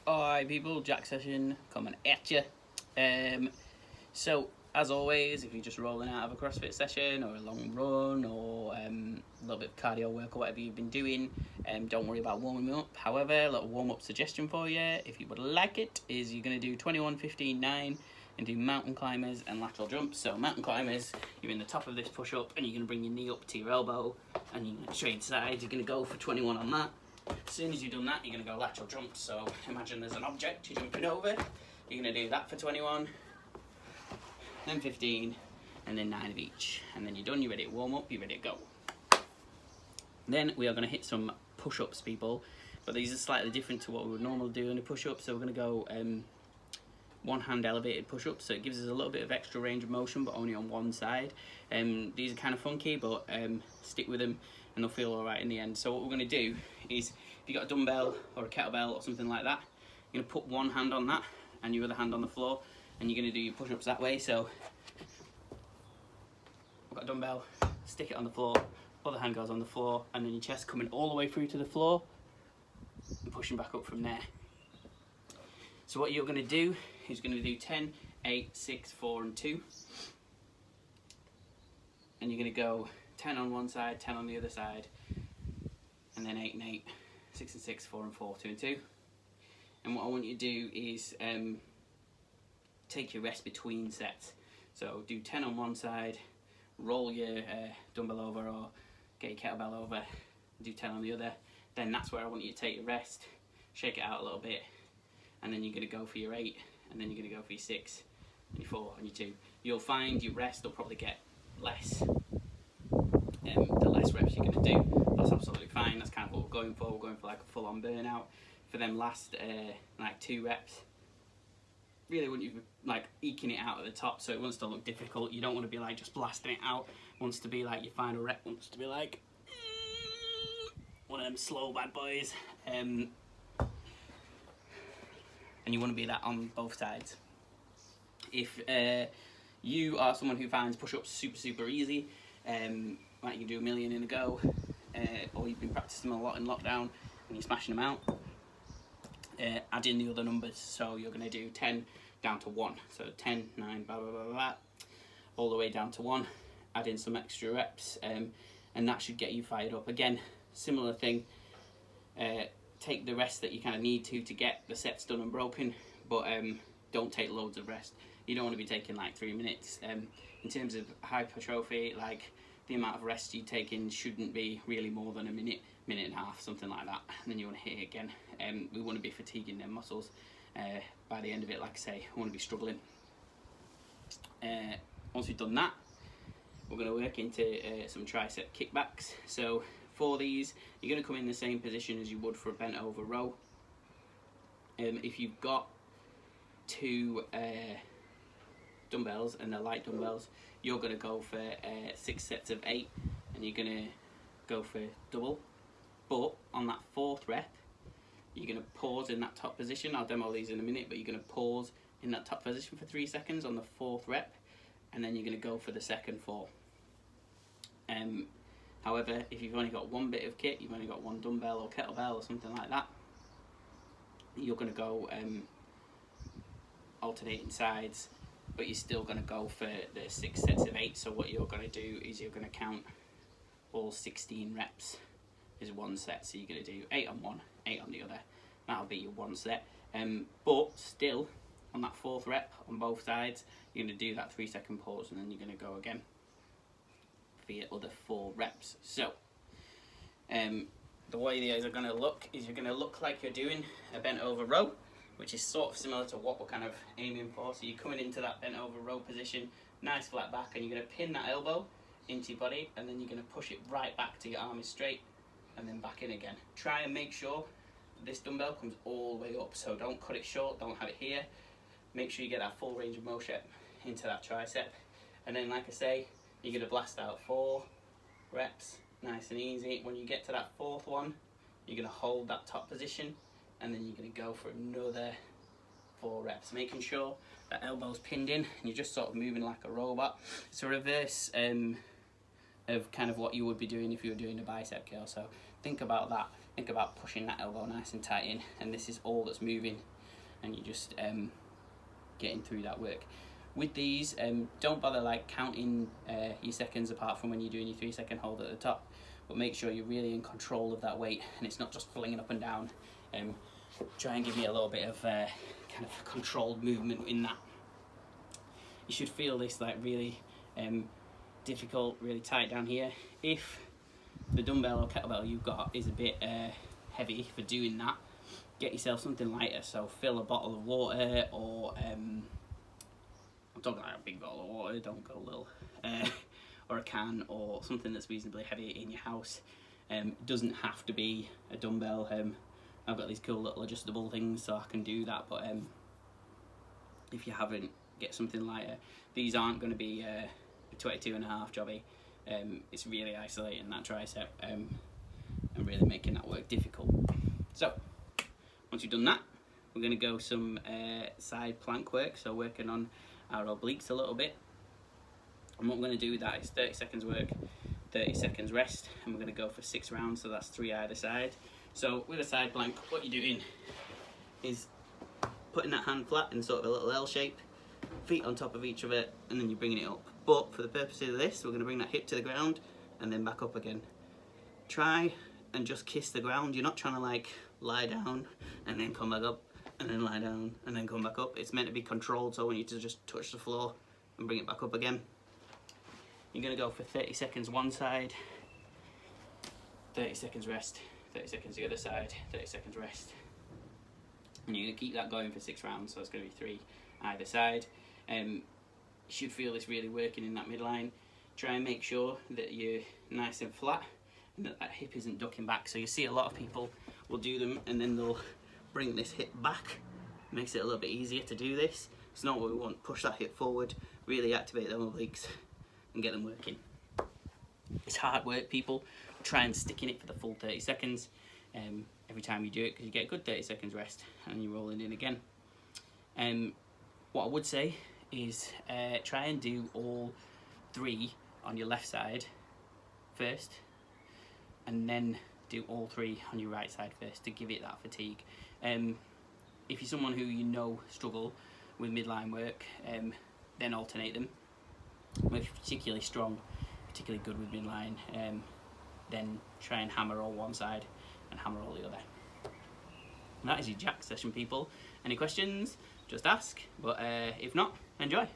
Alright people, Jack Session coming at you. So as always, if you're just rolling out of a CrossFit session or a long run or a little bit of cardio work or whatever you've been doing, don't worry about warming up. However, a little warm-up suggestion for you, if you would like it, is you're going to do 21, 15, 9 and do mountain climbers and lateral jumps. So mountain climbers, you're in the top of this push-up and you're going to bring your knee up to your elbow and you're going to straight side. You're going to go for 21 on that. As soon as you've done that, you're going to go lateral jumps. So imagine there's an object you're jumping over. You're going to do that for 21, then 15, and then 9 of each. And then you're done, you're ready to warm up, you're ready to go. Then we are going to hit some push-ups, people. But these are slightly different to what we would normally do in a push-up. So we're going to go one hand elevated push-ups. So it gives us a little bit of extra range of motion, but only on one side. These are kind of funky, but stick with them and they'll feel all right in the end. So what we're going to do is, if you've got a dumbbell or a kettlebell or something like that, you're going to put one hand on that and your other hand on the floor, and you're going to do your push-ups that way. So I've got a dumbbell, stick it on the floor, other hand goes on the floor, and then your chest coming all the way through to the floor and pushing back up from there. So what you're going to do is going to do 10, 8, 6, 4 and 2. And you're going to go 10 on one side, 10 on the other side, and then 8 and 8, 6 and 6, 4 and 4, 2 and 2. And what I want you to do is take your rest between sets. So do 10 on one side, roll your dumbbell over or get your kettlebell over, do 10 on the other. Then that's where I want you to take your rest, shake it out a little bit, and then you're going to go for your 8, and then you're going to go for your 6, and your 4, and your 2. You'll find your rest will probably get less. The less reps you're going to do, that's absolutely fine. That's kind of what we're going for. We're going for like a full-on burnout. For them last like 2 reps, really want you to like eking it out at the top, so it wants to look difficult. You don't want to be like just blasting it out. It wants to be like your final rep wants to be like one of them slow bad boys. And you want to be that on both sides. If you are someone who finds push-ups super easy, like you can do a million in a go, or you've been practicing them a lot in lockdown and you're smashing them out, add in the other numbers. So you're going to do 10 down to 1. So 10, 9, blah, blah, blah, blah, all the way down to 1. Add in some extra reps, and that should get you fired up. Again, similar thing. Take the rest that you kind of need to get the sets done and broken, but don't take loads of rest. You don't want to be taking like 3 minutes. In terms of hypertrophy, like the amount of rest you take in shouldn't be really more than a minute and a half, something like that. And then you want to hit it again. We want to be fatiguing them muscles by the end of it. Like I say, we want to be struggling. Once we've done that, we're going to work into some tricep kickbacks. So for these, you're going to come in the same position as you would for a bent over row. If you've got 2 dumbbells and they're light dumbbells, you're going to go for 6 sets of 8, and you're going to go for double. But on that 4th rep, you're going to pause in that top position. I'll demo these in a minute, but you're going to pause in that top position for 3 seconds on the 4th rep, and then you're going to go for the second 4. However, if you've only got one bit of kit, you've only got one dumbbell or kettlebell or something like that, you're going to go alternating sides, but you're still going to go for the 6 sets of 8. So what you're going to do is you're going to count all 16 reps as one set. So you're going to do 8 on one, 8 on the other. That'll be your one set. But still, on that 4th rep on both sides, you're going to do that 3-second pause, and then you're going to go again for your other 4 reps. So the way these are going to look is you're going to look like you're doing a bent over row, which is sort of similar to what we're kind of aiming for. So you're coming into that bent over row position, nice flat back, and you're going to pin that elbow into your body, and then you're going to push it right back to your arm is straight, and then back in again. Try and make sure this dumbbell comes all the way up, so don't cut it short, don't have it here. Make sure you get that full range of motion into that tricep, and then like I say, you're going to blast out 4 reps, nice and easy. When you get to that 4th one, you're going to hold that top position, and then you're going to go for another 4 reps, making sure that elbow's pinned in and you're just sort of moving like a robot. It's a reverse of kind of what you would be doing if you were doing a bicep curl. So think about that. think about pushing that elbow nice and tight in, and this is all that's moving, and you're just getting through that work. With these, don't bother like counting your seconds apart from when you're doing your 3 second hold at the top, but make sure you're really in control of that weight and it's not just flinging up and down. Try and give me a little bit of kind of controlled movement in that. You should feel this like really difficult, really tight down here. If the dumbbell or kettlebell you've got is a bit heavy for doing that, get yourself something lighter. So fill a bottle of water, or I'm talking like a big bottle of water, don't go little, or a can, or something that's reasonably heavy in your house. It doesn't have to be a dumbbell. I've got these cool little adjustable things so I can do that, but if you haven't, get something lighter. These aren't going to be a 22.5 jobby. It's really isolating that tricep and really making that work difficult. So once you've done that, we're going to go some side plank work, so working on our obliques a little bit. And what we're going to do with that is 30 seconds work, 30 seconds rest, and we're going to go for 6 rounds, so that's 3 either side. So with a side plank, what you're doing is putting that hand flat in sort of a little L shape, feet on top of each other, and then you're bringing it up. But for the purposes of this, we're going to bring that hip to the ground and then back up again. Try and just kiss the ground. You're not trying to like lie down and then come back up and then lie down and then come back up. It's meant to be controlled, so I want you to just touch the floor and bring it back up again. You're going to go for 30 seconds one side, 30 seconds rest, 30 seconds the other side, 30 seconds rest. And you're going to keep that going for 6 rounds, so it's going to be 3 either side. You should feel this really working in that midline. Try and make sure that you're nice and flat and that hip isn't ducking back. So you see a lot of people will do them and then they'll bring this hip back. Makes it a little bit easier to do this. It's not what we want. Push that hip forward, really activate them obliques and get them working. It's hard work, people. Try and stick in it for the full 30 seconds every time you do it, because you get a good 30 seconds rest and you're rolling in again. What I would say is try and do all 3 on your left side first, and then do all 3 on your right side first to give it that fatigue. If you're someone who you know struggle with midline work, then alternate them. If you're particularly strong, particularly good with midline, then try and hammer all one side and hammer all the other. And that is your jack session, people. Any questions, just ask, but if not, enjoy.